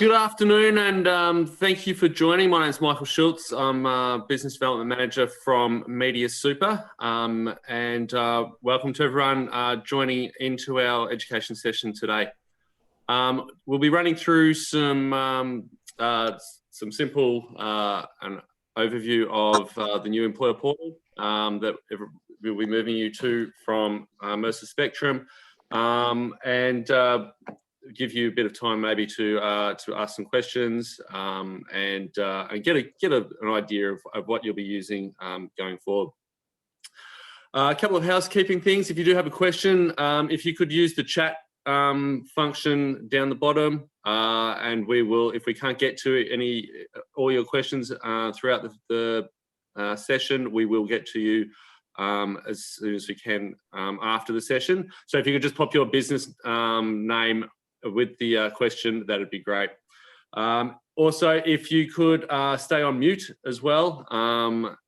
Good afternoon, and thank you for joining. My name is Michael Schultz. I'm a Business Development Manager from Media Super, and welcome to everyone joining into our education session today. We'll be running through some simple an overview of the new employer portal that we'll be moving you to from Mercer Spectrum, and give you a bit of time maybe to ask some questions and get an idea of what you'll be using going forward. A couple of housekeeping things. If you do have a question, if you could use the chat function down the bottom, and we will, if we can't get to all your questions throughout the session, we will get to you as soon as we can after the session. So if you could just pop your business name with the question, that'd be great. Also, if you could stay on mute as well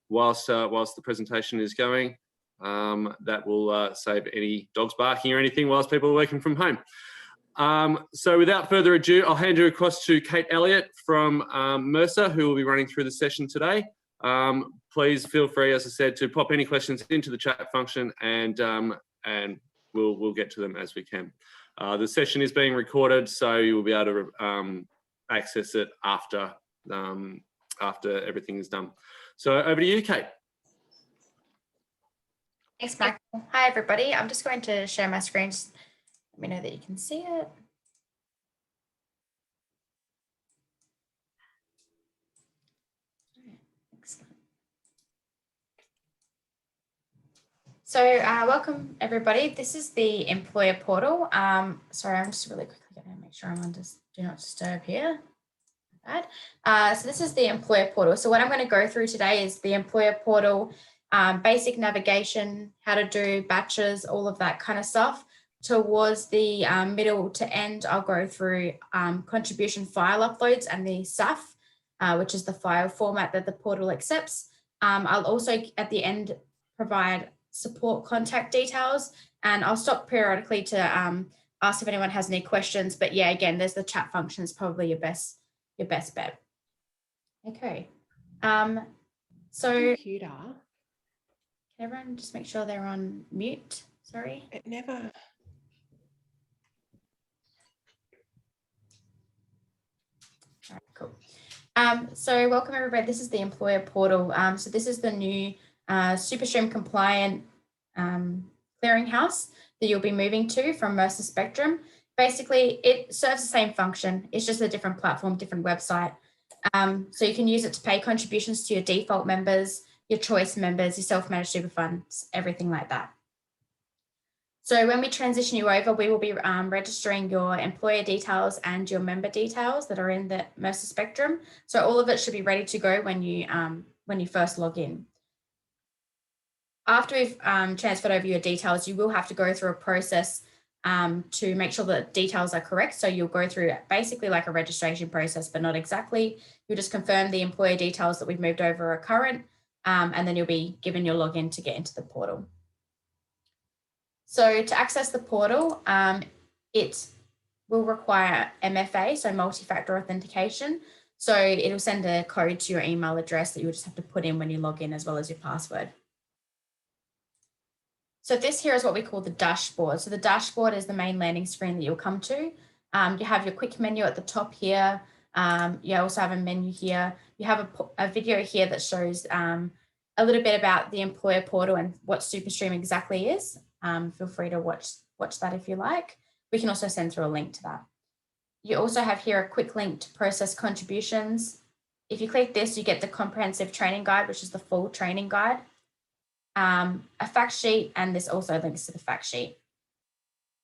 whilst the presentation is going, that will save any dogs barking or anything whilst people are working from home. So without further ado, I'll hand you across to Kate Elliott from Mercer, who will be running through the session today. Please feel free, as I said, to pop any questions into the chat function, and we'll get to them as we can. The session is being recorded, so you will be able to access it after everything is done. So over to you, Kate. Thanks, Michael. Hi, everybody. I'm just going to share my screen. Just let me know that you can see it. Excellent. So welcome, everybody. This is the employer portal. Sorry, I'm just really quickly going to make sure I'm on do not disturb here. So this is the employer portal. So what I'm going to go through today is the employer portal, basic navigation, how to do batches, all of that kind of stuff. Towards the middle to end, I'll go through contribution file uploads and the SAF, which is the file format that the portal accepts. I'll also, at the end, provide support contact details, and I'll stop periodically to ask if anyone has any questions. But yeah, again, there's the chat function is probably your best bet. Okay. So computer. Can everyone just make sure they're on mute? Sorry. It never. All right, cool. So welcome everybody. This is the employer portal. So this is the new SuperStream compliant clearinghouse that you'll be moving to from Mercer Spectrum. Basically, it serves the same function. It's just a different platform, different website. So you can use it to pay contributions to your default members, your choice members, your self-managed super funds, everything like that. So when we transition you over, we will be registering your employer details and your member details that are in the Mercer Spectrum. So all of it should be ready to go when you first log in. After we've transferred over your details, you will have to go through a process to make sure that details are correct. So you'll go through basically like a registration process, but not exactly. You'll just confirm the employer details that we've moved over are current, and then you'll be given your login to get into the portal. So to access the portal, it will require MFA, so multi-factor authentication. So it'll send a code to your email address that you'll just have to put in when you log in, as well as your password. So this here is what we call the dashboard. So the dashboard is the main landing screen that you'll come to. You have your quick menu at the top here. You also have a menu here. You have a video here that shows a little bit about the employer portal and what SuperStream exactly is. Feel free to watch that if you like. We can also send through a link to that. You also have here a quick link to process contributions. If you click this, you get the comprehensive training guide, which is the full training guide. A fact sheet, and this also links to the fact sheet.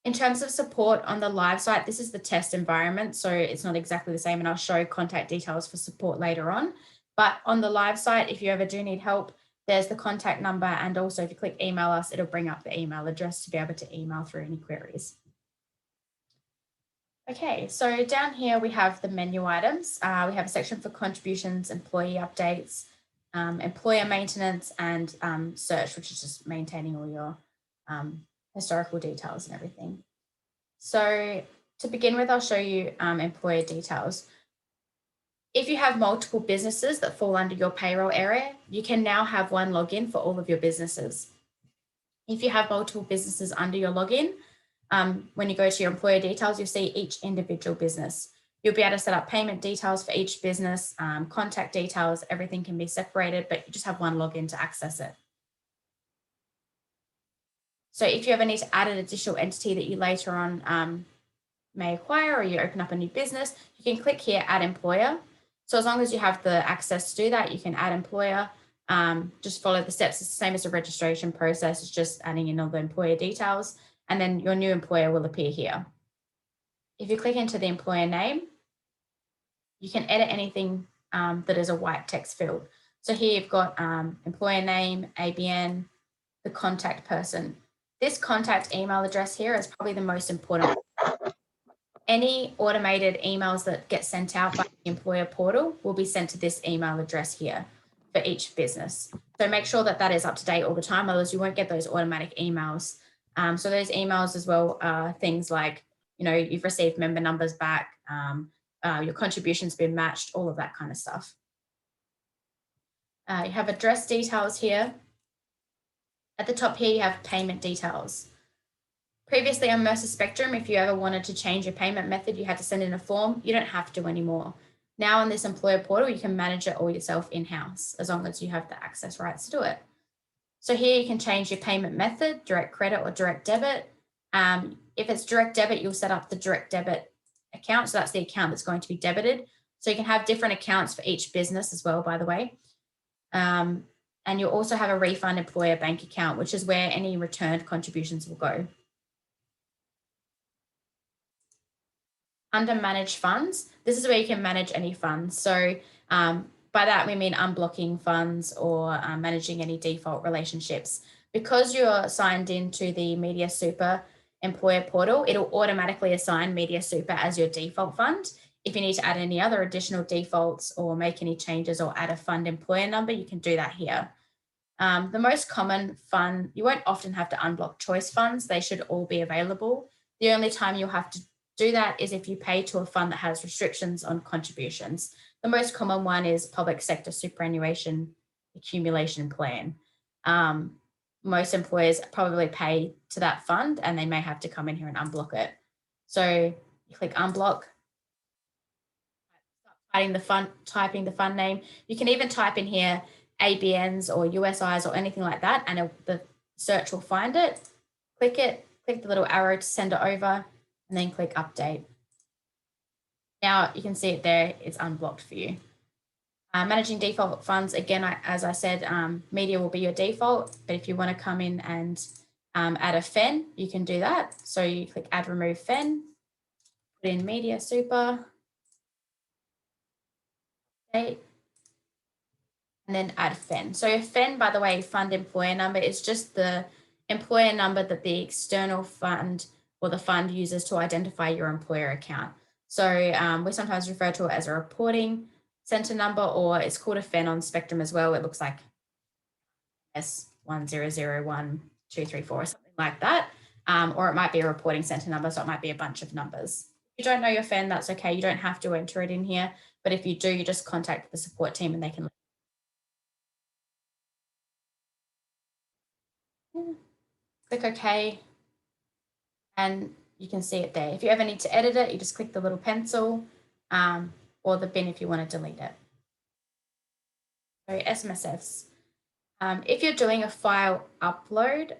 In terms of support on the live site, this is the test environment, so it's not exactly the same, and I'll show contact details for support later on. But on the live site, if you ever do need help, there's the contact number, and also if you click email us, it'll bring up the email address to be able to email through any queries. Okay, so down here we have the menu items. We have a section for contributions, employee updates, employer maintenance, and search, which is just maintaining all your historical details and everything. So to begin with, I'll show you employer details. If you have multiple businesses that fall under your payroll area, you can now have one login for all of your businesses. If you have multiple businesses under your login, when you go to your employer details, you'll see each individual business. You'll be able to set up payment details for each business, contact details, everything can be separated, but you just have one login to access it. So if you ever need to add an additional entity that you later on may acquire, or you open up a new business, you can click here, add employer. So as long as you have the access to do that, you can add employer. Just follow the steps. It's the same as the registration process. It's just adding in all the employer details, and then your new employer will appear here. If you click into the employer name, you can edit anything that is a white text field. So here you've got employer name, ABN, the contact person. This contact email address here is probably the most important. Any automated emails that get sent out by the employer portal will be sent to this email address here for each business. So make sure that that is up to date all the time, otherwise you won't get those automatic emails. So those emails as well are things like, you've received member numbers back, your contributions been matched, all of that kind of stuff. You have address details here. At the top here, you have payment details. Previously on Mercer Spectrum, if you ever wanted to change your payment method, you had to send in a form. You don't have to anymore. Now on this employer portal, you can manage it all yourself in-house, as long as you have the access rights to do it. So here you can change your payment method, direct credit or direct debit. If it's direct debit, you'll set up the direct debit account. So that's the account that's going to be debited. So you can have different accounts for each business as well, by the way. And you'll also have a refund employer bank account, which is where any returned contributions will go. Under manage funds, this is where you can manage any funds. So by that, we mean unblocking funds or managing any default relationships. Because you're signed into the Media Super employer portal, it'll automatically assign Media Super as your default fund. If you need to add any other additional defaults or make any changes or add a fund employer number, you can do that here. The most common fund, you won't often have to unblock choice funds. They should all be available. The only time you'll have to do that is if you pay to a fund that has restrictions on contributions. The most common one is public sector superannuation accumulation plan. Most employers probably pay to that fund and they may have to come in here and unblock it. So you click unblock, typing the fund name. You can even type in here ABNs or USIs or anything like that, and the search will find it. Click it, click the little arrow to send it over, and then click update. Now you can see it there, it's unblocked for you. Managing default funds, again, as I said, media will be your default, but if you want to come in and add a FEN, you can do that. So you click add remove FEN, put in Media Super, update, and then add FEN. So your FEN, by the way, fund employer number, is just the employer number that the external fund or the fund uses to identify your employer account. So we sometimes refer to it as a reporting center number, or it's called a FEN on Spectrum as well. It looks like S1001234234 or something like that. Or it might be a reporting center number, so it might be a bunch of numbers. If you don't know your FEN, that's okay. You don't have to enter it in here, but if you do, you just contact the support team and they can. Click OK, and you can see it there. If you ever need to edit it, you just click the little pencil or the bin if you want to delete it. So SMSFs. If you're doing a file upload,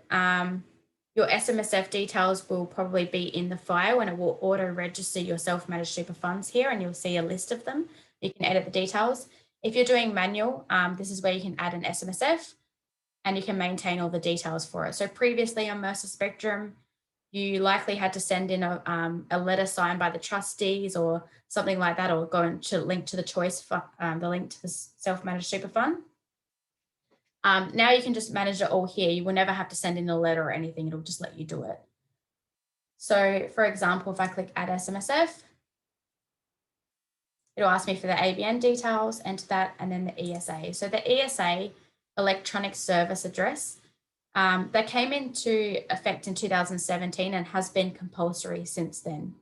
your SMSF details will probably be in the file, and it will auto-register your self-managed super funds here, and you'll see a list of them. You can edit the details. If you're doing manual, this is where you can add an SMSF and you can maintain all the details for it. So previously on Mercer Spectrum, you likely had to send in a letter signed by the trustees or something like that, or go to link to the choice, the link to the self-managed super fund. Now you can just manage it all here. You will never have to send in a letter or anything. It'll just let you do it. So for example, if I click add SMSF, it'll ask me for the ABN details, enter that, and then the ESA. So the ESA, electronic service address, that came into effect in 2017 and has been compulsory since then.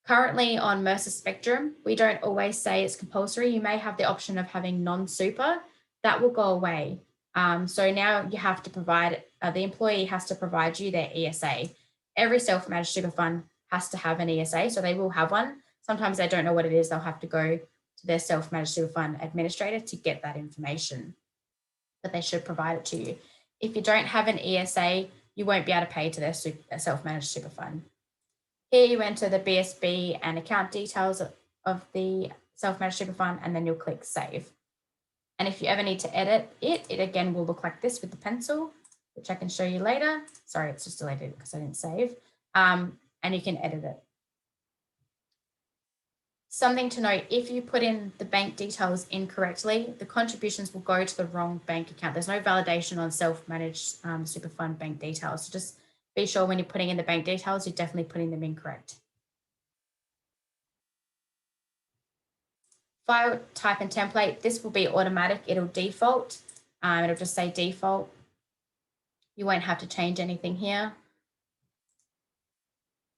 Currently on Mercer Spectrum, we don't always say it's compulsory. You may have the option of having non-super. That will go away. So now you have to provide, the employee has to provide you their ESA. Every self-managed super fund has to have an ESA, so they will have one. Sometimes they don't know what it is. They'll have to go to their self-managed super fund administrator to get that information, but they should provide it to you. If you don't have an ESA, you won't be able to pay to their self-managed super fund. Here you enter the BSB and account details of the self-managed super fund, and then you'll click save. And if you ever need to edit it, it again will look like this with the pencil, which I can show you later. Sorry, it's just deleted because I didn't save. And you can edit it. Something to note, if you put in the bank details incorrectly, the contributions will go to the wrong bank account. There's no validation on self-managed super fund bank details. So just be sure when you're putting in the bank details, you're definitely putting them incorrect. File type and template, this will be automatic. It'll default. It'll just say default. You won't have to change anything here.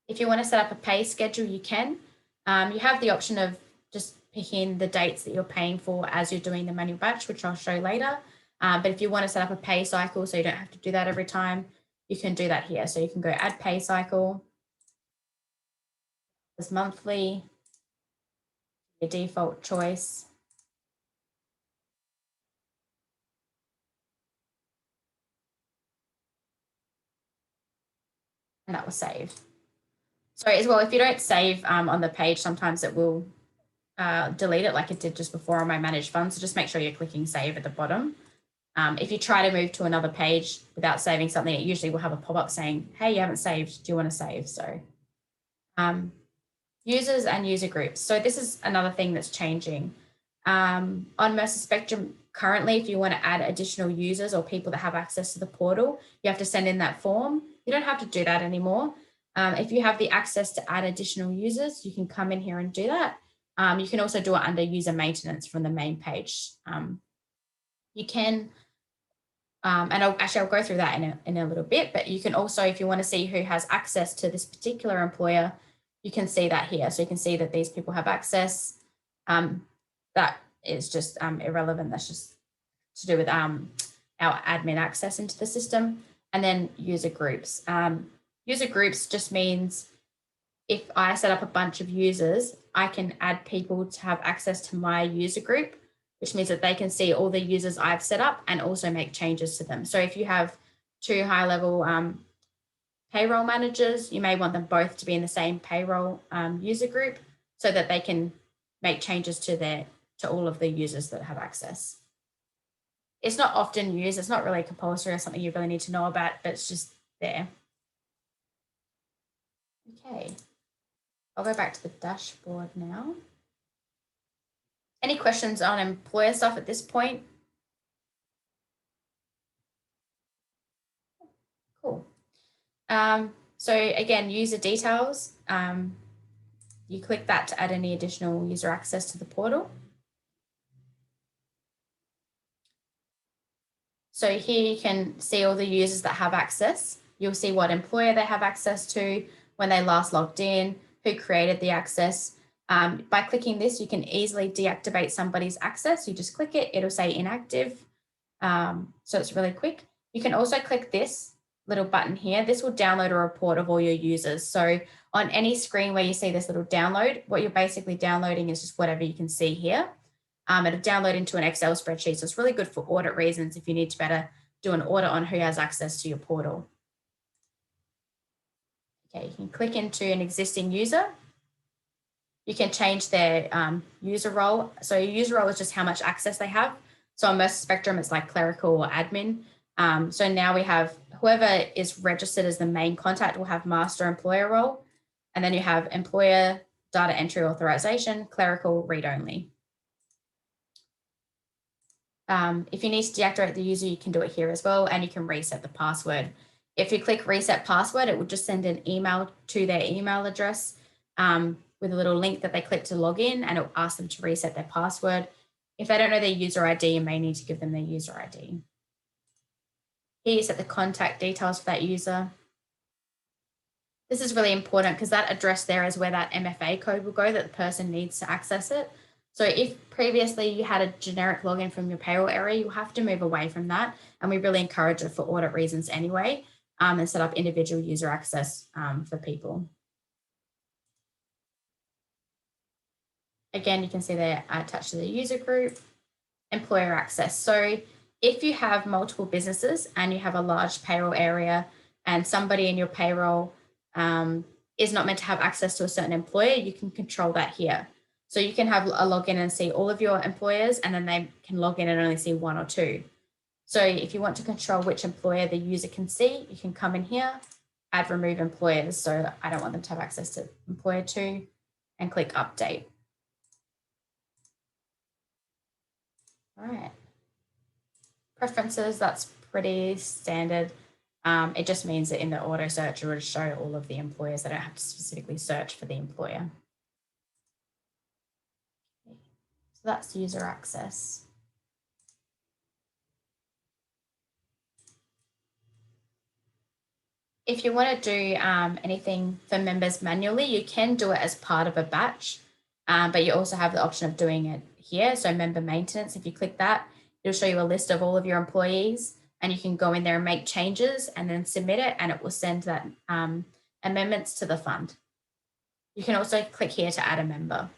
If you want to set up a pay schedule, you can. You have the option of just picking the dates that you're paying for as you're doing the manual batch, which I'll show later. But if you want to set up a pay cycle so you don't have to do that every time, you can do that here. So you can go add pay cycle, as monthly, your default choice. And that will save. So as well, if you don't save on the page, sometimes it will delete it like it did just before on my managed funds. So just make sure you're clicking save at the bottom. If you try to move to another page without saving something, it usually will have a pop-up saying, hey, you haven't saved. Do you want to save? So users and user groups. So this is another thing that's changing. On Mercer Spectrum, currently, if you want to add additional users or people that have access to the portal, you have to send in that form. You don't have to do that anymore. If you have the access to add additional users, you can come in here and do that. You can also do it under user maintenance from the main page. You can, and I'll go through that in a little bit, but you can also, if you want to see who has access to this particular employer, you can see that here. So you can see that these people have access. That is just irrelevant. That's just to do with our admin access into the system. And then user groups. User groups just means if I set up a bunch of users, I can add people to have access to my user group, which means that they can see all the users I've set up and also make changes to them. So if you have two high-level payroll managers, you may want them both to be in the same payroll user group so that they can make changes to all of the users that have access. It's not often used. It's not really compulsory or something you really need to know about, but it's just there. Okay, I'll go back to the dashboard now. Any questions on employer stuff at this point? Cool. So again, user details. You click that to add any additional user access to the portal. So here you can see all the users that have access. You'll see what employer they have access to, when they last logged in, who created the access. By clicking this, you can easily deactivate somebody's access. You just click it, it'll say inactive. So it's really quick. You can also click this little button here. This will download a report of all your users. So on any screen where you see this little download, what you're basically downloading is just whatever you can see here. It'll download into an Excel spreadsheet. So it's really good for audit reasons if you need to better do an audit on who has access to your portal. Okay, you can click into an existing user. You can change their user role. So your user role is just how much access they have. So on Mercer Spectrum, it's like clerical or admin. So now we have whoever is registered as the main contact will have master employer role. And then you have employer, data entry authorization, clerical, read only. If you need to deactivate the user, you can do it here as well. And you can reset the password. If you click reset password, it will just send an email to their email address with a little link that they click to log in, and it will ask them to reset their password. If they don't know their user ID, you may need to give them their user ID. Here you set the contact details for that user. This is really important because that address there is where that MFA code will go that the person needs to access it. So if previously you had a generic login from your payroll area, you'll have to move away from that. And we really encourage it for audit reasons anyway, and set up individual user access for people. Again, you can see they're attached to the user group, employer access. So if you have multiple businesses and you have a large payroll area and somebody in your payroll is not meant to have access to a certain employer, you can control that here. So you can have a login and see all of your employers, and then they can log in and only see one or two. So if you want to control which employer the user can see, you can come in here, add remove employers. So I don't want them to have access to employer 2, and click update. All right. Preferences, that's pretty standard. It just means that in the auto search, it will show all of the employers. I don't have to specifically search for the employer. Okay. So that's user access. If you want to do anything for members manually, you can do it as part of a batch, but you also have the option of doing it here. So member maintenance, if you click that, it'll show you a list of all of your employees, and you can go in there and make changes and then submit it, and it will send that amendments to the fund. You can also click here to add a member.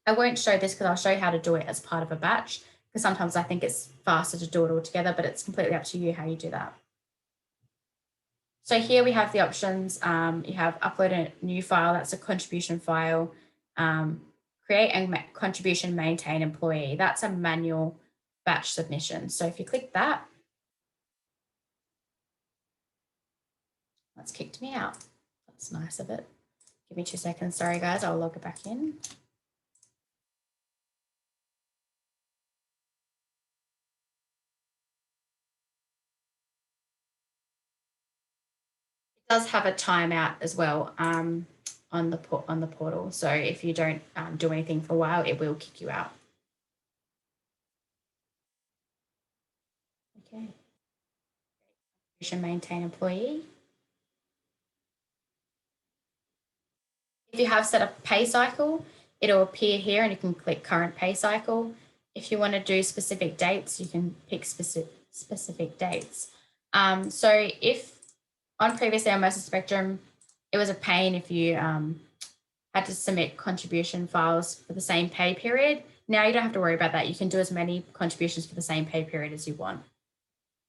I won't show this because I'll show you how to do it as part of a batch, because sometimes I think it's faster to do it all together, but it's completely up to you how you do that. So here we have the options. You have upload a new file, that's a contribution file, create and contribution maintain employee. That's a manual batch submission. So if you click that, that's kicked me out. That's nice of it. Give me 2 seconds. Sorry, guys, I'll log it back in. It does have a timeout as well on the portal. So if you don't do anything for a while, it will kick you out. Okay. Maintain employee. If you have set up a pay cycle, it'll appear here and you can click current pay cycle. If you want to do specific dates, you can pick specific dates. So if on previously on Mercer Spectrum, it was a pain if you had to submit contribution files for the same pay period. Now you don't have to worry about that. You can do as many contributions for the same pay period as you want.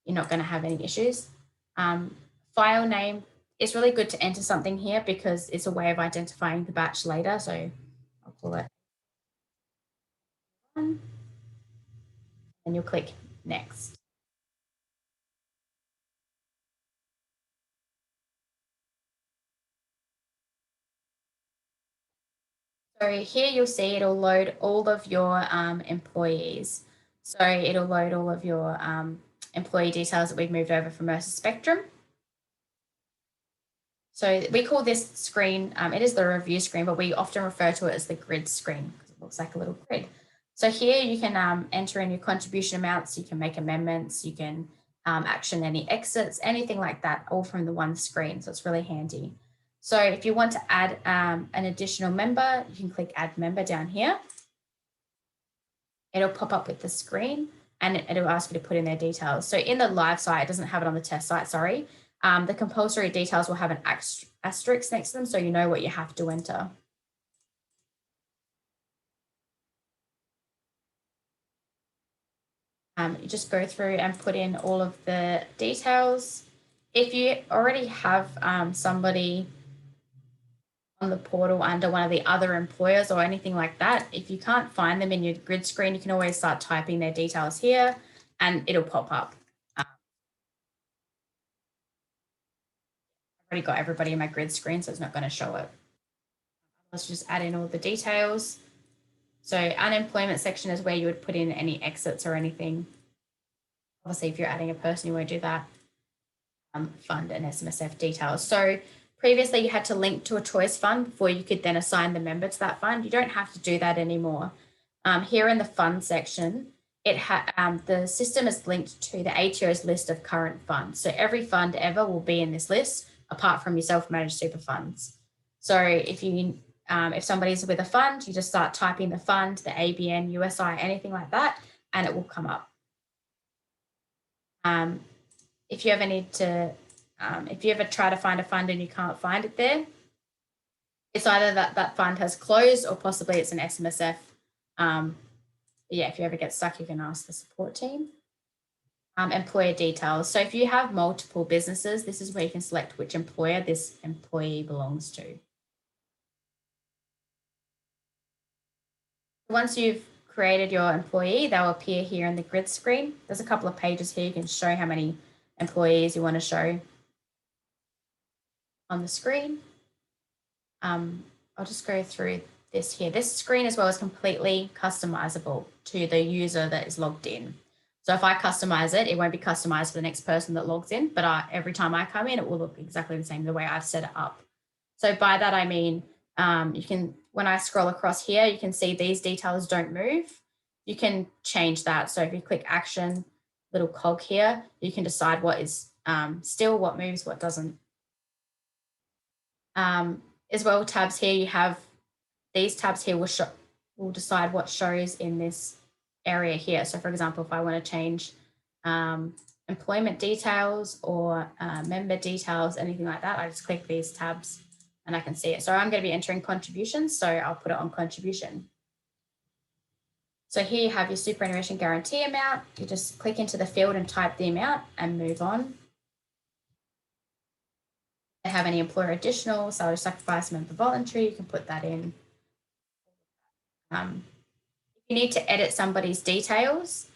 You're not going to have any issues. File name, it's really good to enter something here because it's a way of identifying the batch later. So I'll call it 1, and you'll click next. So here you'll see it'll load all of your employees. So it'll load all of your employee details that we've moved over from Mercer Spectrum. So we call this screen, it is the review screen, but we often refer to it as the grid screen because it looks like a little grid. So here you can enter in your contribution amounts, you can make amendments, you can action any exits, anything like that, all from the one screen. So it's really handy. So if you want to add an additional member, you can click add member down here. It'll pop up with the screen and it'll ask you to put in their details. So in the live site, it doesn't have it on the test site, sorry. The compulsory details will have an asterisk next to them, so you know what you have to enter. You just go through and put in all of the details. If you already have somebody on the portal under one of the other employers or anything like that, if you can't find them in your grid screen, you can always start typing their details here and it'll pop up. I've already got everybody in my grid screen, so it's not going to show it. Let's just add in all the details. So unemployment section is where you would put in any exits or anything. Obviously, if you're adding a person, you won't do that. Fund and SMSF details. So previously you had to link to a choice fund before you could then assign the member to that fund. You don't have to do that anymore. Here in the fund section, the system is linked to the ATO's list of current funds. So every fund ever will be in this list. apart from your self-managed super funds. So if somebody's with a fund, you just start typing the fund, the ABN, USI, anything like that, and it will come up. If you ever try to find a fund and you can't find it there, it's either that fund has closed or possibly it's an SMSF. Yeah, if you ever get stuck, you can ask the support team. Employer details. So if you have multiple businesses, this is where you can select which employer this employee belongs to. Once you've created your employee, they'll appear here in the grid screen. There's a couple of pages here. You can show how many employees you want to show on the screen. I'll just go through this here. This screen as well is completely customizable to the user that is logged in. So if I customize it, it won't be customized for the next person that logs in, but every time I come in, it will look exactly the same the way I've set it up. So by that, I mean, when I scroll across here, you can see these details don't move. You can change that. So if you click action, little cog here, you can decide what is still, what moves, what doesn't. As well, tabs here, you have these tabs here will decide what shows in this area here. So for example, if I want to change employment details or member details, anything like that, I just click these tabs and I can see it. So I'm going to be entering contributions, so I'll put it on contribution. So here you have your superannuation guarantee amount. You just click into the field and type the amount and move on. If you have any employer additional, salary sacrifice, member voluntary, you can put that in. If you need to edit somebody's details,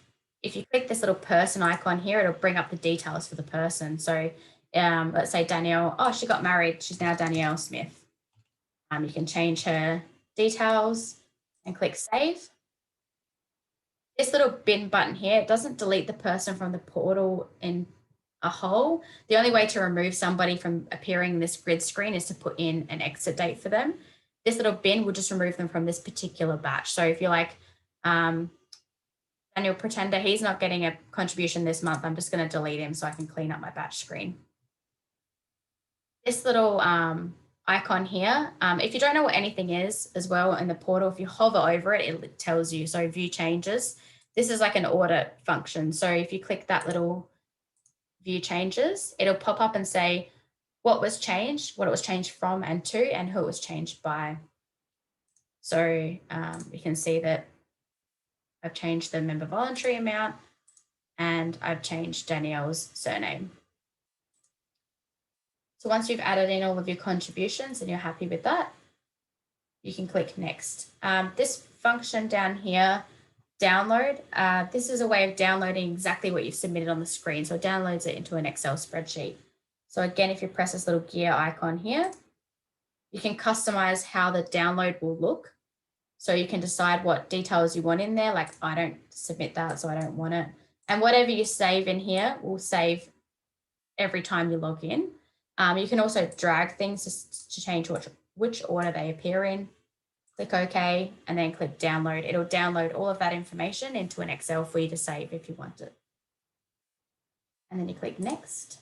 if you click this little person icon here, it'll bring up the details for the person. So let's say Danielle, oh, she got married. She's now Danielle Smith. You can change her details and click save. This little bin button here, it doesn't delete the person from the portal in a whole. The only way to remove somebody from appearing in this grid screen is to put in an exit date for them. This little bin will just remove them from this particular batch. So if you're like, Daniel Pretender, he's not getting a contribution this month, I'm just going to delete him so I can clean up my batch screen. This little icon here, if you don't know what anything is as well in the portal, if you hover over it, it tells you. So view changes. This is like an audit function. So if you click that little view changes, it'll pop up and say what was changed, what it was changed from and to, and who it was changed by. So you can see that I've changed the member voluntary amount and I've changed Danielle's surname. So once you've added in all of your contributions and you're happy with that, you can click next. This function down here, download, this is a way of downloading exactly what you've submitted on the screen. So it downloads it into an Excel spreadsheet. So again, if you press this little gear icon here, you can customize how the download will look. So you can decide what details you want in there. Like I don't submit that, so I don't want it. And whatever you save in here will save every time you log in. You can also drag things to change which order they appear in. Click OK, and then click download. It'll download all of that information into an Excel for you to save if you want it. And then you click next.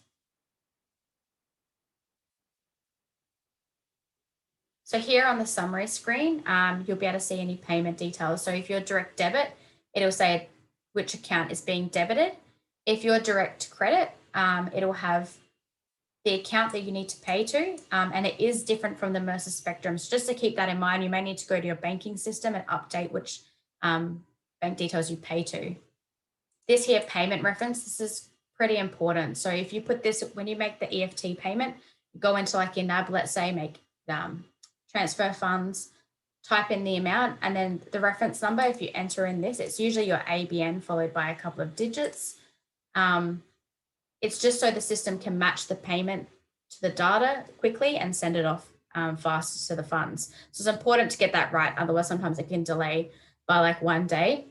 So here on the summary screen, you'll be able to see any payment details. So if you're direct debit, it'll say which account is being debited. If you're direct credit, it'll have the account that you need to pay to, and it is different from the Mercer Spectrum. So just to keep that in mind, you may need to go to your banking system and update which bank details you pay to. This here payment reference, this is pretty important. So if you put this, when you make the EFT payment, go into like your NAB, let's say, make transfer funds, type in the amount, and then the reference number, if you enter in this, it's usually your ABN followed by a couple of digits. It's just so the system can match the payment to the data quickly and send it off fast to the funds. So it's important to get that right. Otherwise, sometimes it can delay by like 1 day,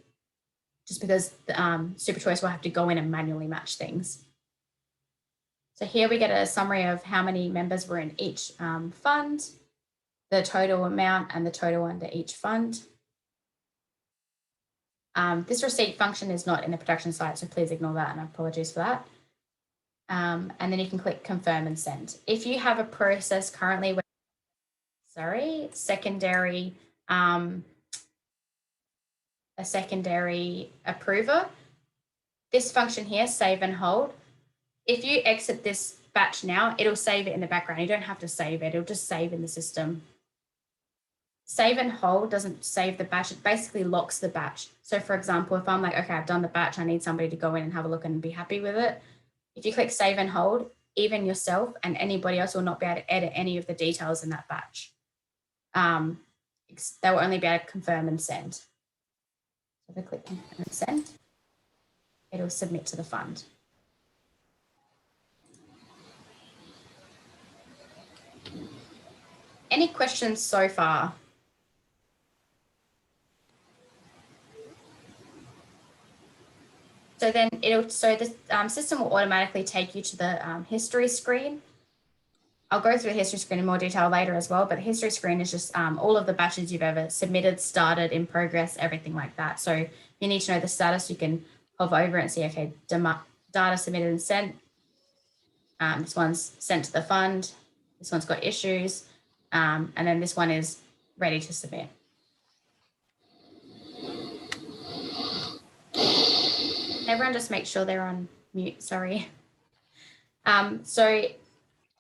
just because Super Choice will have to go in and manually match things. So here we get a summary of how many members were in each fund, the total amount and the total under each fund. This receipt function is not in the production site, so please ignore that, and apologies for that. and then you can click confirm and send. If you have a process currently where, secondary approver, this function here, save and hold, if you exit this batch now, it'll save it in the background. You don't have to save it. It'll just save in the system. Save and hold doesn't save the batch. It basically locks the batch. So for example, if I'm like, okay, I've done the batch, I need somebody to go in and have a look and be happy with it. If you click save and hold, even yourself and anybody else will not be able to edit any of the details in that batch. They will only be able to confirm and send. So if I click confirm and send, it'll submit to the fund. Any questions so far? So then the system will automatically take you to the history screen. I'll go through the history screen in more detail later as well, but the history screen is just all of the batches you've ever submitted, started, in progress, everything like that. So if you need to know the status, you can hover over it and see, okay, data submitted and sent. This one's sent to the fund. This one's got issues. And then this one is ready to submit. Everyone just make sure they're on mute, sorry. So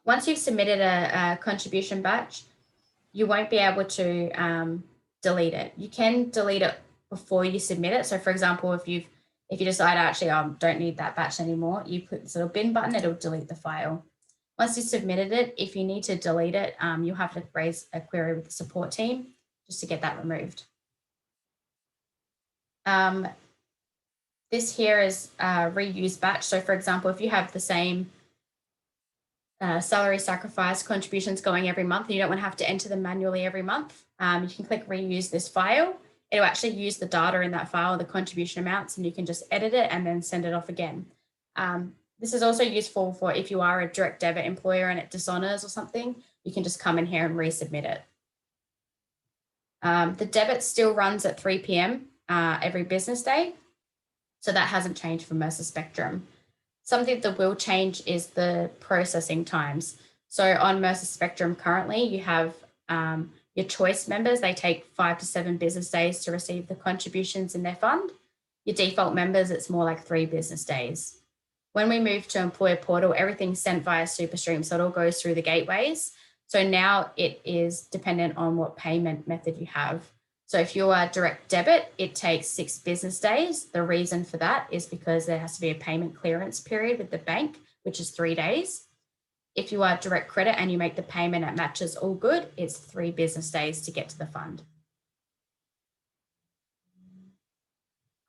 once you've submitted a contribution batch, you won't be able to delete it. You can delete it before you submit it. So for example, if you decide actually I don't need that batch anymore, you click this little bin button, it'll delete the file. Once you've submitted it, if you need to delete it, you'll have to raise a query with the support team just to get that removed. This here is a reuse batch. So for example, if you have the same salary sacrifice contributions going every month, and you don't want to have to enter them manually every month, you can click reuse this file. It'll actually use the data in that file, the contribution amounts, and you can just edit it and then send it off again. This is also useful for if you are a direct debit employer and it dishonors or something, you can just come in here and resubmit it. The debit still runs at 3 p.m. Every business day. So that hasn't changed for Mercer Spectrum. Something that will change is the processing times. So on Mercer Spectrum currently, you have your choice members, they take 5 to 7 business days to receive the contributions in their fund. Your default members, it's more like 3 business days. When we move to Employer Portal, everything's sent via SuperStream, so it all goes through the gateways. So now it is dependent on what payment method you have. So if you are direct debit, it takes 6 business days. The reason for that is because there has to be a payment clearance period with the bank, which is 3 days. If you are direct credit and you make the payment at matches all good, it's 3 business days to get to the fund.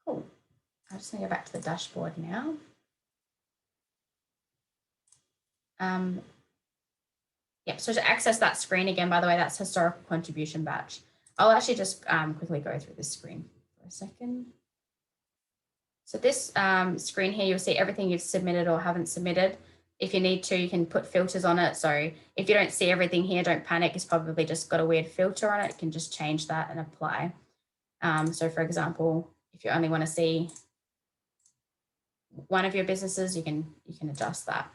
Cool. I'm just going to go back to the dashboard now. Yep, so to access that screen again, by the way, that's historical contribution batch. I'll actually just quickly go through this screen for a second. So this screen here, you'll see everything you've submitted or haven't submitted. If you need to, you can put filters on it. So if you don't see everything here, don't panic. It's probably just got a weird filter on it. You can just change that and apply. So for example, if you only want to see one of your businesses, you can adjust that.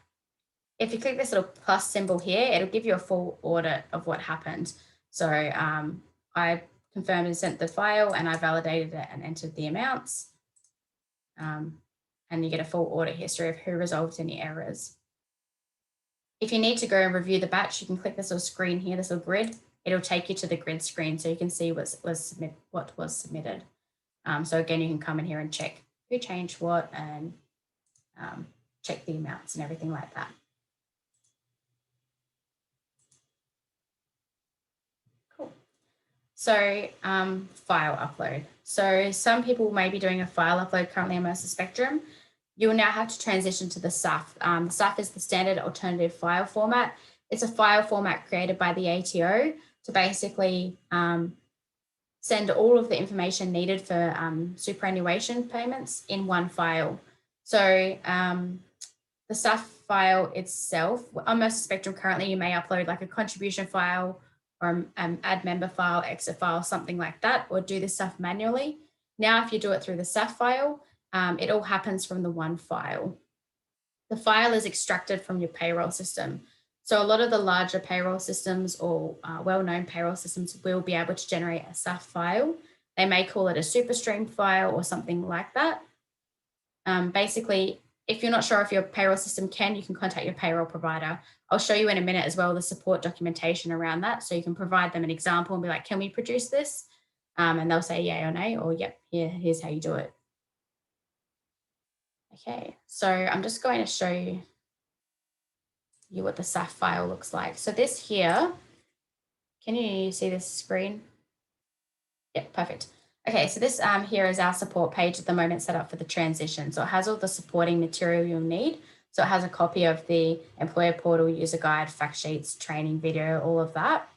If you click this little plus symbol here, it'll give you a full audit of what happened. So I confirmed and sent the file and I validated it and entered the amounts. And you get a full audit history of who resolved any errors. If you need to go and review the batch, you can click this little screen here, this little grid. It'll take you to the grid screen so you can see what was submitted. So again, you can come in here and check who changed what and check the amounts and everything like that. So file upload. So some people may be doing a file upload currently on Mercer Spectrum. You will now have to transition to the SAF. The SAF is the standard alternative file format. It's a file format created by the ATO to basically send all of the information needed for superannuation payments in one file. So the SAF file itself, on Mercer Spectrum currently, you may upload like a contribution file or add member file, exit file, something like that, or do this stuff manually. Now, if you do it through the SAF file, it all happens from the one file. the file is extracted from your payroll system. So a lot of the larger payroll systems or well-known payroll systems will be able to generate a SAF file. They may call it a superstream file or something like that. Basically, if you're not sure if your payroll system can, you can contact your payroll provider. I'll show you in a minute as well the support documentation around that. So you can provide them an example and be like, can we produce this? And they'll say yay or nay, or yep, here's how you do it. Okay, so I'm just going to show you what the SAF file looks like. So this here, can you see this screen? Yeah, perfect. Okay, so this here is our support page at the moment set up for the transition. So it has all the supporting material you'll need. So it has a copy of the employer portal, user guide, fact sheets, training video, all of that.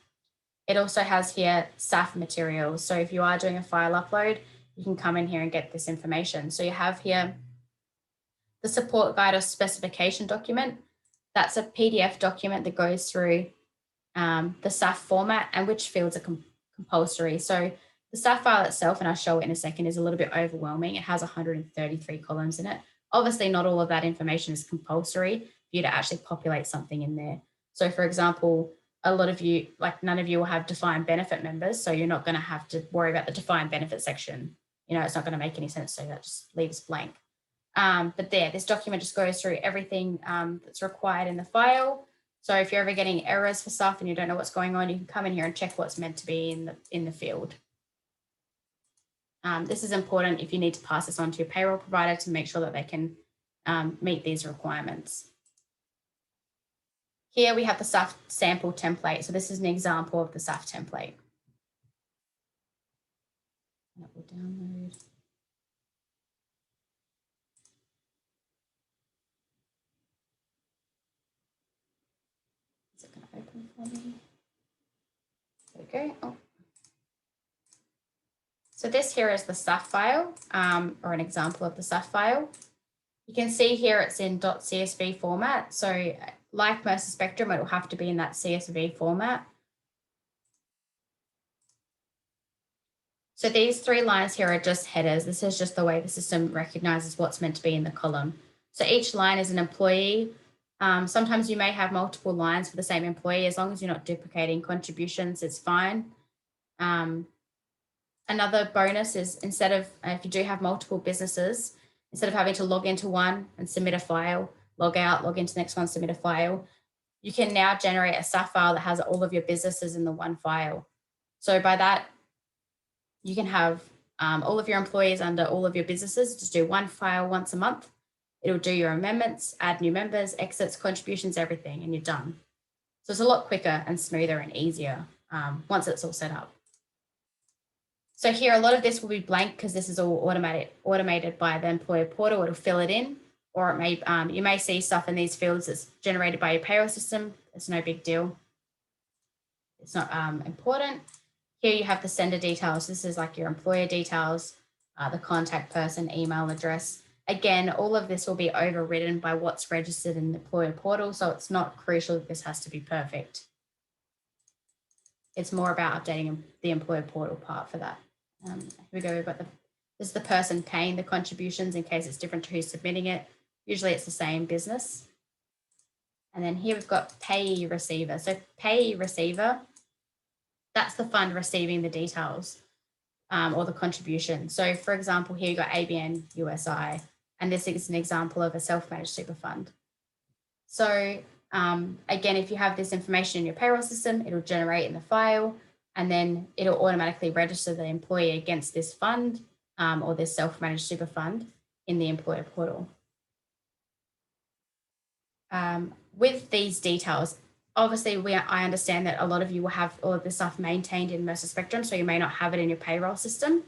It also has here SAF materials. So if you are doing a file upload, you can come in here and get this information. So you have here the support guide or specification document. That's a PDF document that goes through the SAF format and which fields are compulsory. So the SAF file itself, and I'll show it in a second, is a little bit overwhelming. It has 133 columns in it. Obviously, not all of that information is compulsory for you to actually populate something in there. So for example, a lot of you, like none of you will have defined benefit members, so you're not going to have to worry about the defined benefit section. You know, it's not going to make any sense, so that just leaves blank. But this document just goes through everything that's required in the file. So if you're ever getting errors for stuff and you don't know what's going on, you can come in here and check what's meant to be in the field. This is important if you need to pass this on to your payroll provider to make sure that they can meet these requirements. Here we have the SAF sample template. So this is an example of the SAF template. That will download. Is it going to open for me? There we go. Oh. So this here is the SAF file, or an example of the SAF file. You can see here it's in .csv format. So like Mercer Spectrum, it will have to be in that CSV format. So these 3 lines here are just headers. This is just the way the system recognizes what's meant to be in the column. So each line is an employee. Sometimes you may have multiple lines for the same employee. As long as you're not duplicating contributions, it's fine. Another bonus is instead of, if you do have multiple businesses, instead of having to log into one and submit a file, log out, log into the next one, submit a file, you can now generate a SAF file that has all of your businesses in the one file. So by that, you can have all of your employees under all of your businesses, just do one file once a month. It'll do your amendments, add new members, exits, contributions, everything, and you're done. So it's a lot quicker and smoother and easier once it's all set up. So here, a lot of this will be blank because this is all automated by the employer portal. It'll fill it in, or it may you may see stuff in these fields that's generated by your payroll system. It's no big deal. It's not important. Here you have the sender details. This is like your employer details, the contact person, email address. Again, all of this will be overridden by what's registered in the employer portal, so it's not crucial that this has to be perfect. It's more about updating the employer portal part for that. Here we go. We've got this is the person paying the contributions in case it's different to who's submitting it. Usually it's the same business. And then here we've got payee receiver. So payee receiver, that's the fund receiving the details or the contribution. So for example, here you've got ABN USI, and this is an example of a self-managed super fund. So again, if you have this information in your payroll system, it'll generate in the file, and then it'll automatically register the employee against this fund or this self-managed super fund in the employer portal. With these details, obviously I understand that a lot of you will have all of this stuff maintained in Mercer Spectrum, so you may not have it in your payroll system.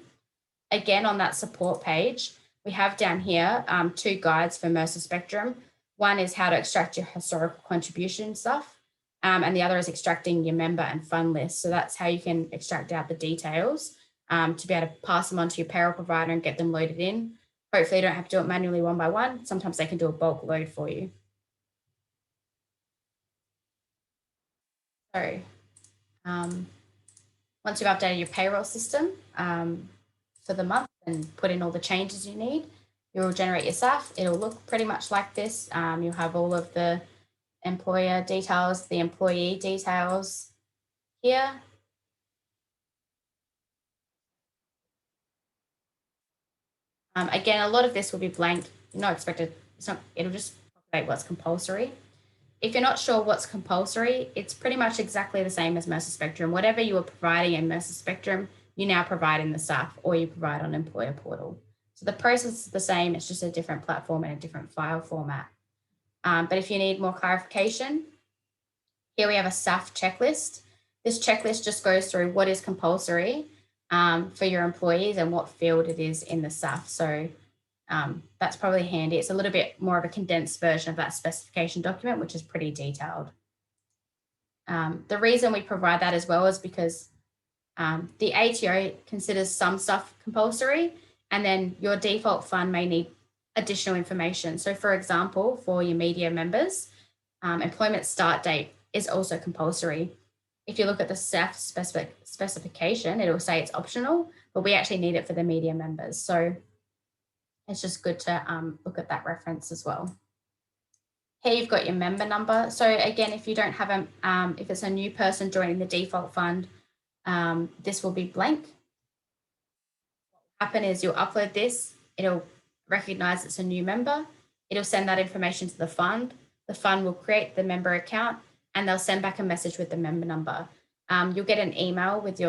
Again, on that support page, we have down here 2 guides for Mercer Spectrum. One is how to extract your historical contribution stuff, and the other is extracting your member and fund list. So that's how you can extract out the details to be able to pass them on to your payroll provider and get them loaded in. Hopefully you don't have to do it manually one by one. Sometimes they can do a bulk load for you. So once you've updated your payroll system for the month and put in all the changes you need, You'll generate your SAF. It'll look pretty much like this. You'll have all of the employer details, the employee details here. Again, a lot of this will be blank. You're not expected, it'll just populate what's compulsory. If you're not sure what's compulsory, it's pretty much exactly the same as Mercer Spectrum. Whatever you were providing in Mercer Spectrum, you now provide in the SAF or you provide on Employer Portal. So the process is the same, it's just a different platform and a different file format. But if you need more clarification, here we have a SAF checklist. This checklist just goes through what is compulsory for your employees and what field it is in the SAF. So that's probably handy. It's a little bit more of a condensed version of that specification document, which is pretty detailed. The reason we provide that as well is because the ATO considers some stuff compulsory, and then your default fund may need additional information. So for example, for your media members, employment start date is also compulsory. If you look at the SAF specification, it will say it's optional, but we actually need it for the media members. So it's just good to look at that reference as well. Here you've got your member number. So again, if you don't have if it's a new person joining the default fund, this will be blank. What will happen is you'll upload this, it'll recognize it's a new member, it'll send that information to the fund will create the member account, and they'll send back a message with the member number. You'll get an email with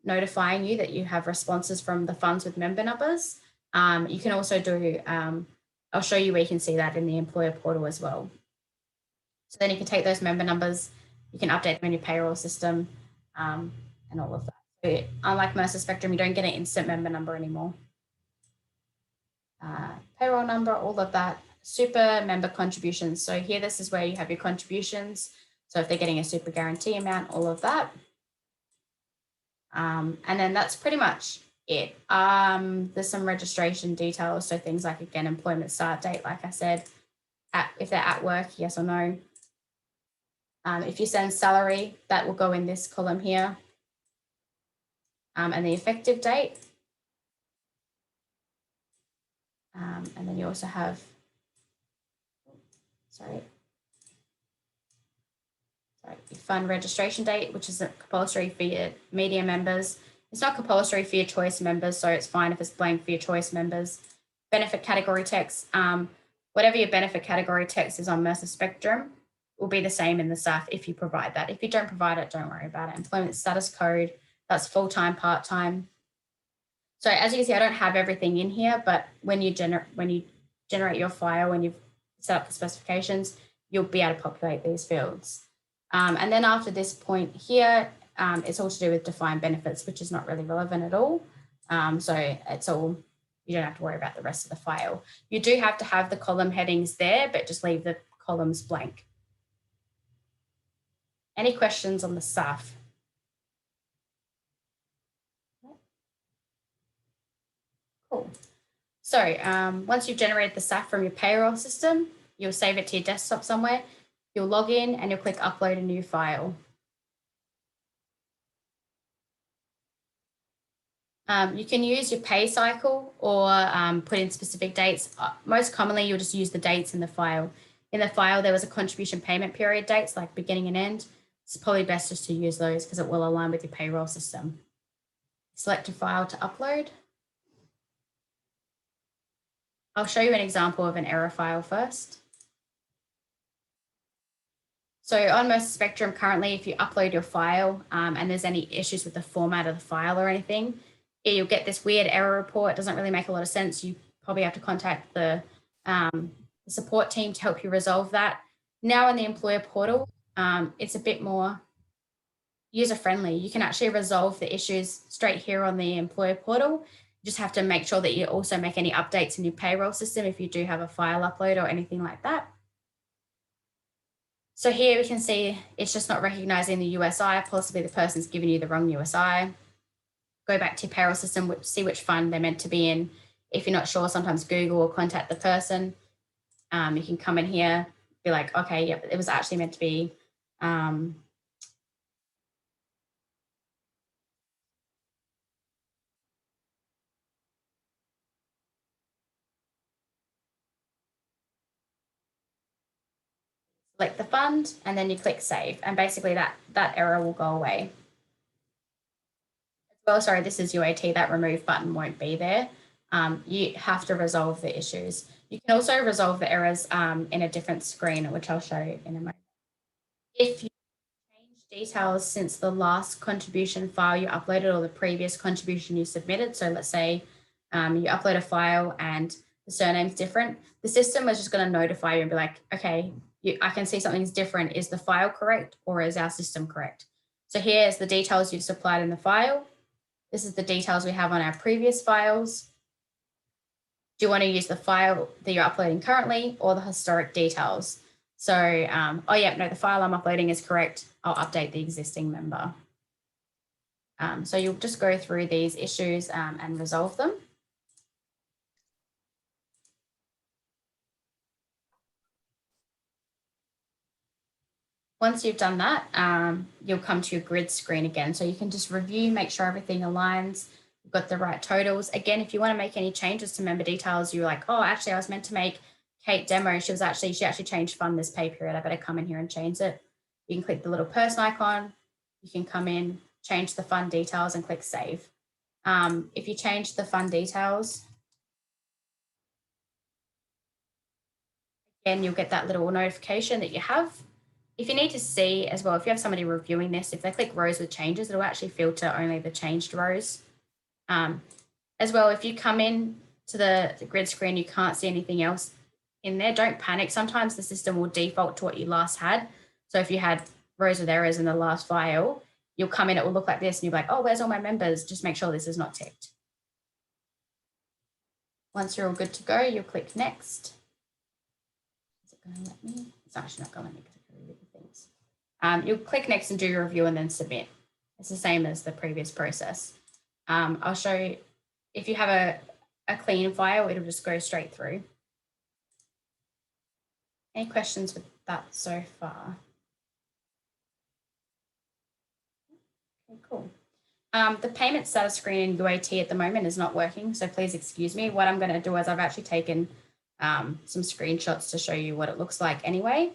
notifying you that you have responses from the funds with member numbers. You can also do, I'll show you where you can see that in the employer portal as well. So then you can take those member numbers, you can update them in your payroll system and all of that. So unlike Mercer Spectrum, you don't get an instant member number anymore. Payroll number, all of that. Super member contributions. So here, this is where you have your contributions. So if they're getting a super guarantee amount, all of that. And then that's pretty much it. There's some registration details. So things like, again, employment start date, like I said, if they're at work, yes or no. If you send salary, that will go in this column here. And the effective date. And then you also have, your fund registration date, which is compulsory for your media members. It's not compulsory for your choice members, so it's fine if it's blank for your choice members. Benefit category text, whatever your benefit category text is on Mercer Spectrum will be the same in the SAF if you provide that. If you don't provide it, don't worry about it. Employment status code, that's full-time, part-time. So as you can see, I don't have everything in here, but when you generate your file, when you've set up the specifications, you'll be able to populate these fields. And then after this point here, it's all to do with defined benefits, which is not really relevant at all. So it's all, you don't have to worry about the rest of the file. You do have to have the column headings there, but just leave the columns blank. Any questions on the SAF? Cool. So once you've generated the SAF from your payroll system, you'll save it to your desktop somewhere. You'll log in and you'll click upload a new file. You can use your pay cycle or put in specific dates. Most commonly, you'll just use the dates in the file. In the file, there was a contribution payment period dates like beginning and end. It's probably best just to use those because it will align with your payroll system. Select a file to upload. I'll show you an example of an error file first. So on Mercer Spectrum currently, if you upload your file and there's any issues with the format of the file or anything, you'll get this weird error report. It doesn't really make a lot of sense. You probably have to contact the support team to help you resolve that. Now in the employer portal, it's a bit more user-friendly. You can actually resolve the issues straight here on the employer portal. You just have to make sure that you also make any updates in your payroll system if you do have a file upload or anything like that. So here we can see it's just not recognizing the USI, possibly the person's given you the wrong USI. Go back to your payroll system, see which fund they're meant to be in. If you're not sure, sometimes Google or contact the person. You can come in here, be like, okay, yep, it was actually meant to be select the fund, and then you click save. And basically that error will go away. Well, sorry, this is UAT, that remove button won't be there. You have to resolve the issues. You can also resolve the errors in a different screen, which I'll show you in a moment. If you change details since the last contribution file you uploaded or the previous contribution you submitted, so let's say you upload a file and the surname's different, the system is just going to notify you and be like, okay, I can see something's different. Is the file correct or is our system correct? So here's the details you've supplied in the file. This is the details we have on our previous files. Do you want to use the file that you're uploading currently or the historic details? So, oh yeah, no, the file I'm uploading is correct. I'll update the existing member. So you'll just go through these issues and resolve them. Once you've done that, you'll come to your grid screen again. So you can just review, make sure everything aligns, you've got the right totals. Again, if you want to make any changes to member details, you're like, oh, actually, I was meant to make Kate demo. She actually changed fund this pay period. I better come in here and change it. You can click the little person icon. You can come in, change the fund details and click save. If you change the fund details, again, you'll get that little notification that you have. If you need to see as well, if you have somebody reviewing this, if they click rows with changes, it'll actually filter only the changed rows. As well, if you come in to the grid screen, you can't see anything else in there, don't panic. Sometimes the system will default to what you last had. So if you had rows with errors in the last file, you'll come in, it will look like this and you'll be like, oh, where's all my members? Just make sure this is not ticked. Once you're all good to go, you'll click next. Is it going to let me? It's actually not going to let me. You'll click next and do your review and then submit. It's the same as the previous process. I'll show you, if you have a clean file, it'll just go straight through. Any questions with that so far? Okay, cool. The payment status screen in UAT at the moment is not working, so please excuse me. What I'm going to do is I've actually taken some screenshots to show you what it looks like anyway.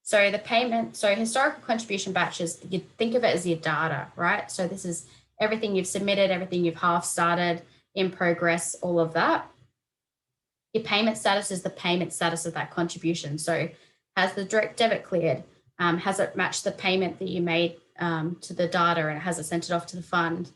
So the payment, so historical contribution batches, you think of it as your data, right? So this is everything you've submitted, everything you've half started, in progress, all of that. Your payment status is the payment status of that contribution. So has the direct debit cleared? Has it matched the payment that you made to the data, and has it sent it off to the fund?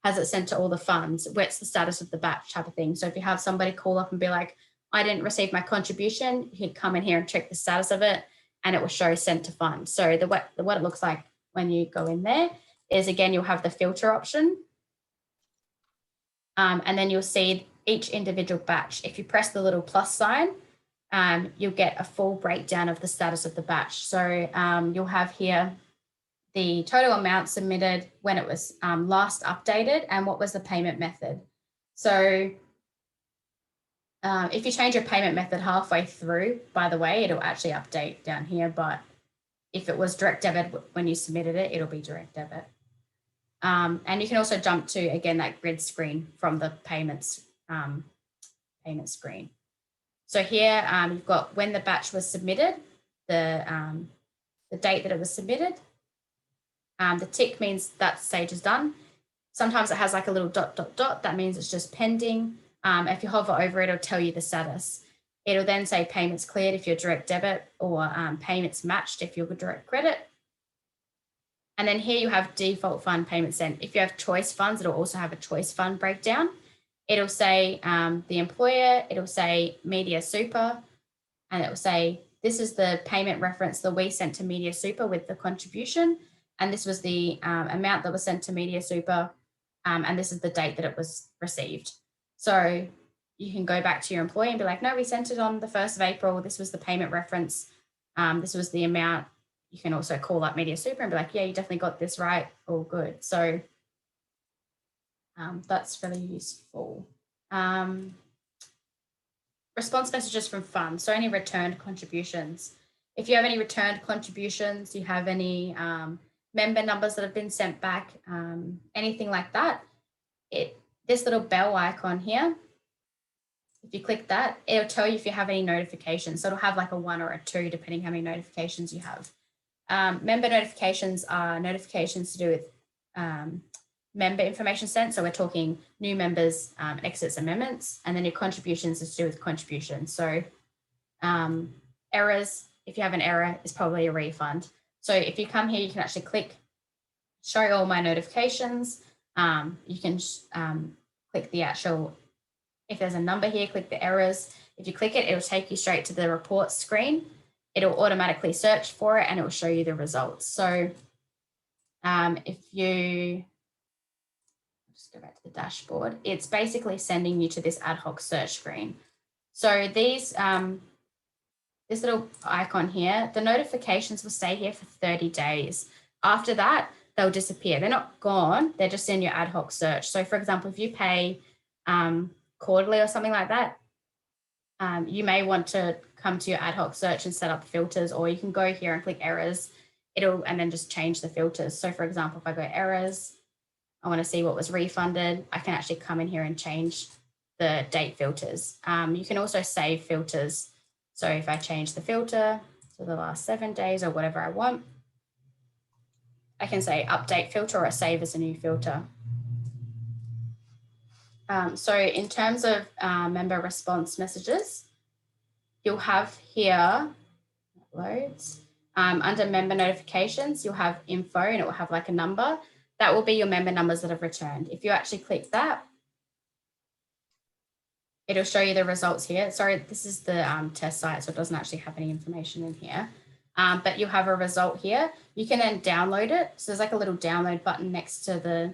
Has it sent to all the funds? What's the status of the batch type of thing? So if you have somebody call up and be like, I didn't receive my contribution, you'd come in here and check the status of it, and it will show sent to fund. So what it looks like when you go in there is, again, you'll have the filter option. And then you'll see each individual batch. If you press the little plus sign, you'll get a full breakdown of the status of the batch. So you'll have here the total amount submitted, when it was last updated, and what was the payment method. So if you change your payment method halfway through, by the way, it'll actually update down here. But if it was direct debit when you submitted it, it'll be direct debit. And you can also jump to, again, that grid screen from the payments payment screen. So here you've got when the batch was submitted, the date that it was submitted. The tick means that stage is done. Sometimes it has like a little ... That means it's just pending. If you hover over it, it'll tell you the status. It'll then say payments cleared if you're direct debit, or payments matched if you're direct credit. And then here you have default fund payment sent. If you have choice funds, it'll also have a choice fund breakdown. It'll say the employer, it'll say Media Super, and it will say, this is the payment reference that we sent to Media Super with the contribution. And this was the amount that was sent to Media Super. And this is the date that it was received. So you can go back to your employee and be like, no, we sent it on the 1st of April. This was the payment reference. This was the amount. You can also call up Media Super and be like, yeah, you definitely got this right. All good. So that's really useful. Response messages from funds. So any returned contributions. If you have any returned contributions, you have any member numbers that have been sent back, anything like that, this little bell icon here If you click that, it'll tell you if you have any notifications. So it'll have like a 1 or a 2, depending how many notifications you have. Member notifications are notifications to do with member information sent. So we're talking new members, exits, amendments, and then your contributions is to do with contributions. So errors, if you have an error, is probably a refund. So if you come here, you can actually click show all my notifications. You can click the actual, if there's a number here, click the errors. If you click it, it'll take you straight to the reports screen. It'll automatically search for it and it will show you the results. So if you just go back to the dashboard, it's basically sending you to this ad hoc search screen. So these, this little icon here, the notifications will stay here for 30 days. After that, they'll disappear. They're not gone, they're just in your ad hoc search. So for example, if you pay quarterly or something like that, you may want to come to your ad hoc search and set up filters, or you can go here and click errors, and then just change the filters. So for example, if I go errors, I want to see what was refunded, I can actually come in here and change the date filters. You can also save filters. So if I change the filter to the last 7 days or whatever I want, I can say update filter or save as a new filter. So in terms of member response messages, you'll have here, loads, under member notifications, you'll have info and it will have like a number. That will be your member numbers that have returned. If you actually click that, it'll show you the results here. Sorry, this is the test site, so it doesn't actually have any information in here. But you'll have a result here. You can then download it. So there's like a little download button next to the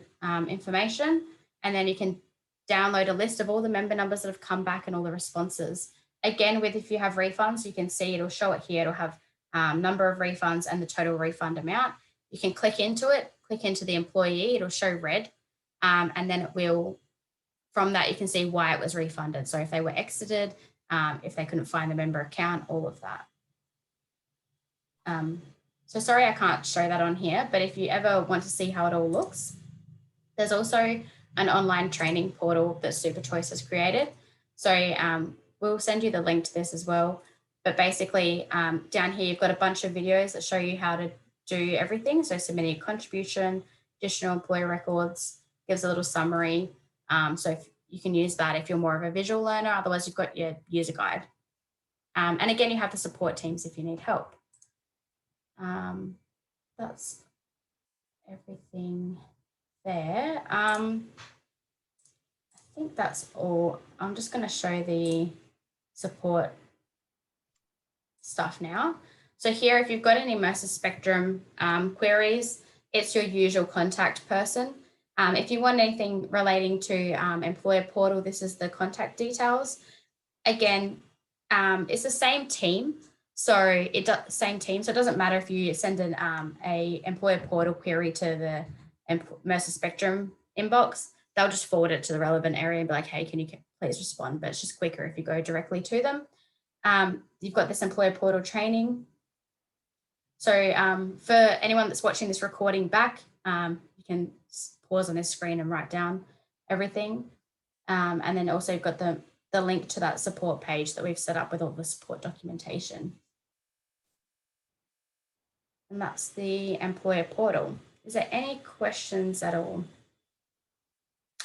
information. And then you can download a list of all the member numbers that have come back and all the responses. Again, if you have refunds, you can see it'll show it here. It'll have number of refunds and the total refund amount. You can click into it, click into the employee, it'll show red. And then it will, from that, you can see why it was refunded. So if they were exited, if they couldn't find the member account, all of that. So sorry, I can't show that on here, but if you ever want to see how it all looks, there's also an online training portal that SuperChoice has created. So we'll send you the link to this as well. But basically down here, you've got a bunch of videos that show you how to do everything. So submitting a contribution, additional employee records, gives a little summary. So if you can use that if you're more of a visual learner, otherwise you've got your user guide. And again, you have the support teams if you need help. That's everything there. I think that's all. I'm just going to show the support stuff now. So here, if you've got any Mercer Spectrum queries, it's your usual contact person. If you want anything relating to employer portal, this is the contact details. Again, it's the same team. So same team. So it doesn't matter if you send an employer portal query to the Mercer Spectrum inbox, they'll just forward it to the relevant area and be like, hey, can you please respond? But it's just quicker if you go directly to them. You've got this employer portal training. So for anyone that's watching this recording back, you can pause on this screen and write down everything. And then also you've got the link to that support page that we've set up with all the support documentation. And that's the employer portal. Is there any questions at all?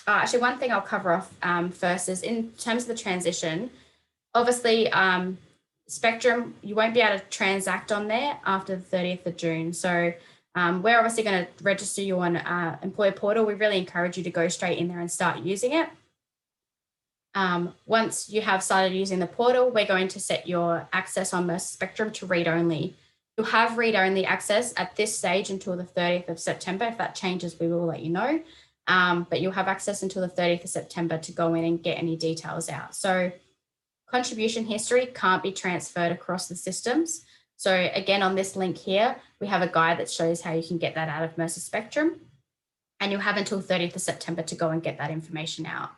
Actually, one thing I'll cover off first is in terms of the transition, obviously Spectrum, you won't be able to transact on there after the 30th of June. So we're obviously going to register you on employer portal. We really encourage you to go straight in there and start using it. Once you have started using the portal, we're going to set your access on Mercer Spectrum to read-only. You'll have read-only access at this stage until the 30th of September. If that changes, we will let you know. But you'll have access until the 30th of September to go in and get any details out. So contribution history can't be transferred across the systems. So again, on this link here, we have a guide that shows how you can get that out of Mercer Spectrum. And you'll have until 30th of September to go and get that information out.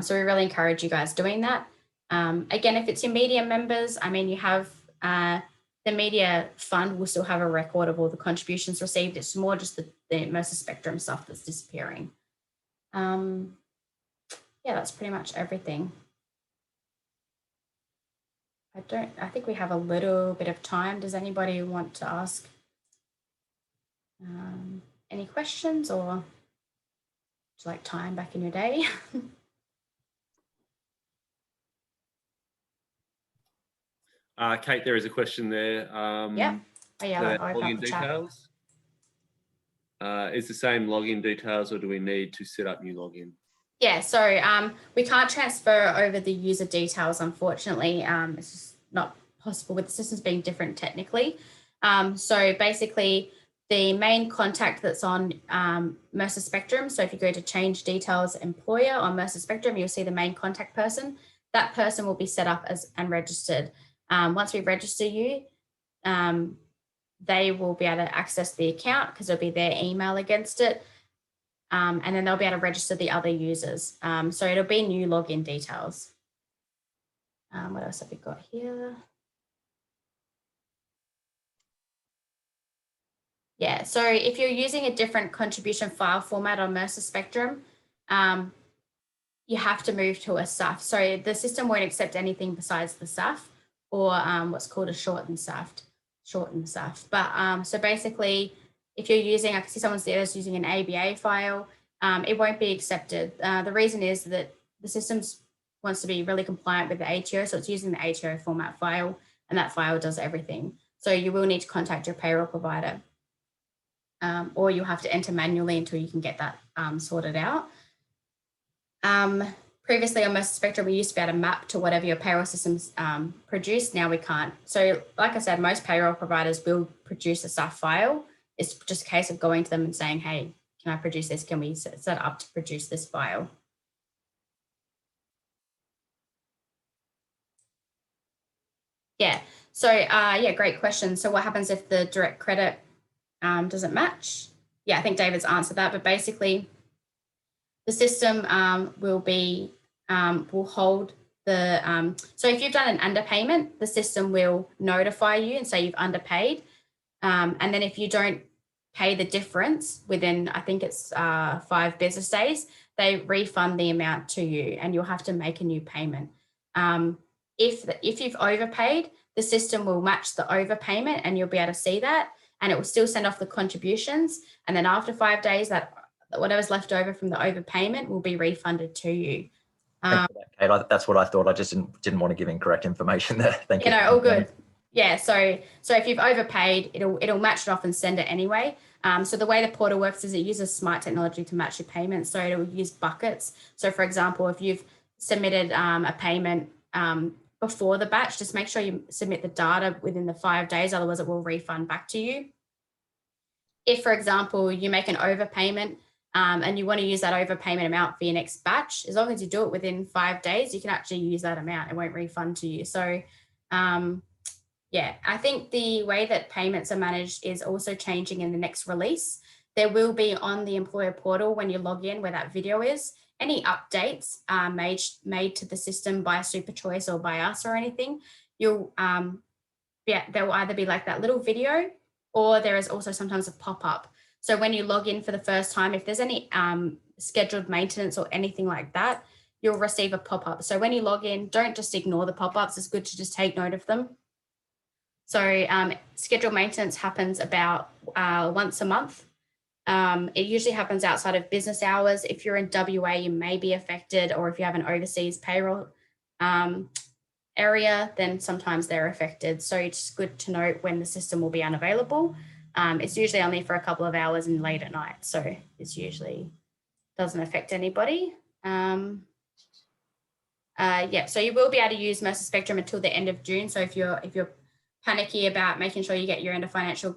So we really encourage you guys doing that. Again, if it's your media members, I mean, you have the media fund will still have a record of all the contributions received. It's more just the Mercer Spectrum stuff that's disappearing. Yeah, that's pretty much everything. I think we have a little bit of time. Does anybody want to ask any questions, or would you like time back in your day? Kate, there is a question there. Yep. Oh, yeah, I'll login details. Is the same login details, or do we need to set up new login? Yeah, so we can't transfer over the user details, unfortunately. It's just not possible with the systems being different technically. So basically, the main contact that's on Mercer Spectrum, so if you go to change details employer on Mercer Spectrum, you'll see the main contact person. That person will be set up as and registered. Once we register you, they will be able to access the account because it'll be their email against it. And then they'll be able to register the other users. So it'll be new login details. What else have we got here? Yeah, so if you're using a different contribution file format on Mercer Spectrum, you have to move to a SAF. So the system won't accept anything besides the SAF or what's called a shortened SAF. But so basically, if you're using, I can see someone's there that's using an ABA file, it won't be accepted. The reason is that the system wants to be really compliant with the ATO, so it's using the ATO format file, and that file does everything. So you will need to contact your payroll provider, or you'll have to enter manually until you can get that sorted out. Previously on Mercer Spectrum, we used to be able to map to whatever your payroll systems produce. Now we can't. So like I said, most payroll providers will produce a SAF file. It's just a case of going to them and saying, hey, can I produce this? Can we set up to produce this file? Yeah, so yeah, great question. So what happens if the direct credit doesn't match? Yeah, I think David's answered that, but basically the system will hold the, so if you've done an underpayment, the system will notify you and say you've underpaid. And then if you don't pay the difference within, I think it's 5 business days, they refund the amount to you and you'll have to make a new payment. If you've overpaid, the system will match the overpayment and you'll be able to see that, and it will still send off the contributions. And then after 5 days, that whatever's left over from the overpayment will be refunded to you. Kate, that's what I thought. I just didn't want to give incorrect information there. Thank you. All good. Yeah, so if you've overpaid, it'll match it off and send it anyway. So the way the portal works is it uses smart technology to match your payments. So it will use buckets. So for example, if you've submitted a payment before the batch, just make sure you submit the data within the 5 days, otherwise it will refund back to you. If, for example, you make an overpayment and you want to use that overpayment amount for your next batch, as long as you do it within 5 days, you can actually use that amount. It won't refund to you. So yeah, I think the way that payments are managed is also changing in the next release. There will be on the employer portal when you log in where that video is, any updates made to the system by SuperChoice or by us or anything, there will either be like that little video, or there is also sometimes a pop-up. So when you log in for the first time, if there's any scheduled maintenance or anything like that, you'll receive a pop-up. So when you log in, don't just ignore the pop-ups. It's good to just take note of them. So scheduled maintenance happens about once a month. It usually happens outside of business hours. If you're in WA, you may be affected, or if you have an overseas payroll area, then sometimes they're affected. So it's good to know when the system will be unavailable. It's usually only for a couple of hours and late at night, so it's usually doesn't affect anybody. Yeah, so you will be able to use Mercer Spectrum until the end of June. So if you're panicky about making sure you get your end of financial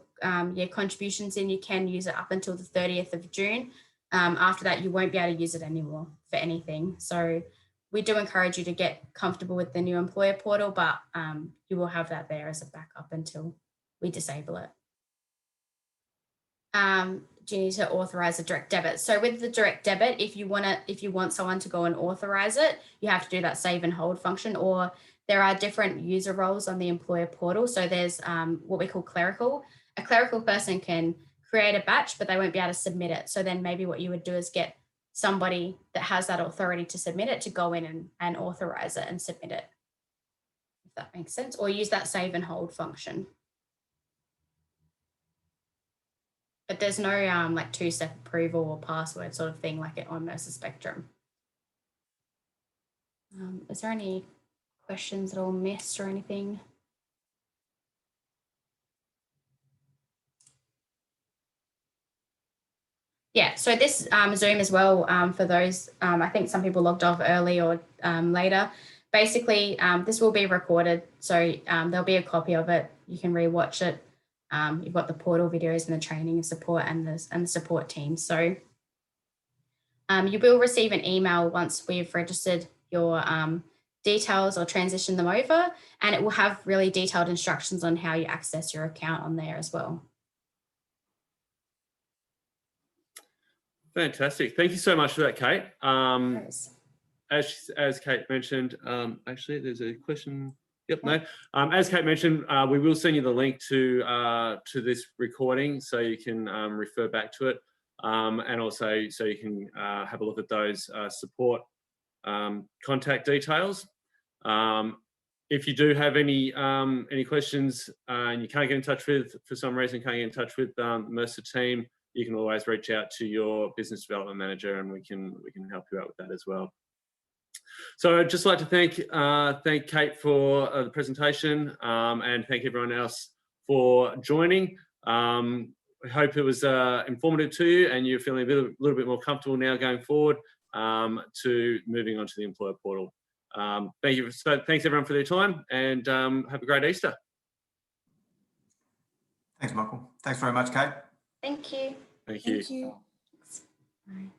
year contributions in, you can use it up until the 30th of June. After that, you won't be able to use it anymore for anything. So we do encourage you to get comfortable with the new employer portal, but you will have that there as a backup until we disable it. Do you need to authorize a direct debit? So with the direct debit, if you want someone to go and authorize it, you have to do that save and hold function, or there are different user roles on the employer portal. So there's what we call clerical. A clerical person can create a batch, but they won't be able to submit it. So then maybe what you would do is get somebody that has that authority to submit it to go in and authorize it and submit it. If that makes sense, or use that save and hold function. But there's no like two-step approval or password sort of thing like it on Mercer Spectrum. Is there any questions that I'll miss or anything? Yeah, so this Zoom as well, for those, I think some people logged off early or later. Basically, this will be recorded, so there'll be a copy of it. You can rewatch it. You've got the portal videos and the training and support and the support team. So you will receive an email once we've registered your details or transition them over, and it will have really detailed instructions on how you access your account on there as well. Fantastic. Thank you so much for that, Kate. As Kate mentioned, actually, there's a question. Yep, no. As Kate mentioned, we will send you the link to this recording so you can refer back to it, and also so you can have a look at those support contact details. If you do have any questions and you can't get in touch with, for some reason, can't get in touch with the Mercer team, you can always reach out to your business development manager, and we can help you out with that as well. So I'd just like to thank Kate for the presentation, and thank everyone else for joining. I hope it was informative to you, and you're feeling a little bit more comfortable now going forward to moving on to the employer portal. Thank you. So thanks everyone for their time, and have a great Easter. Thanks, Michael. Thanks very much, Kate. Thank you. Thank you. Thank you. Thanks. Bye.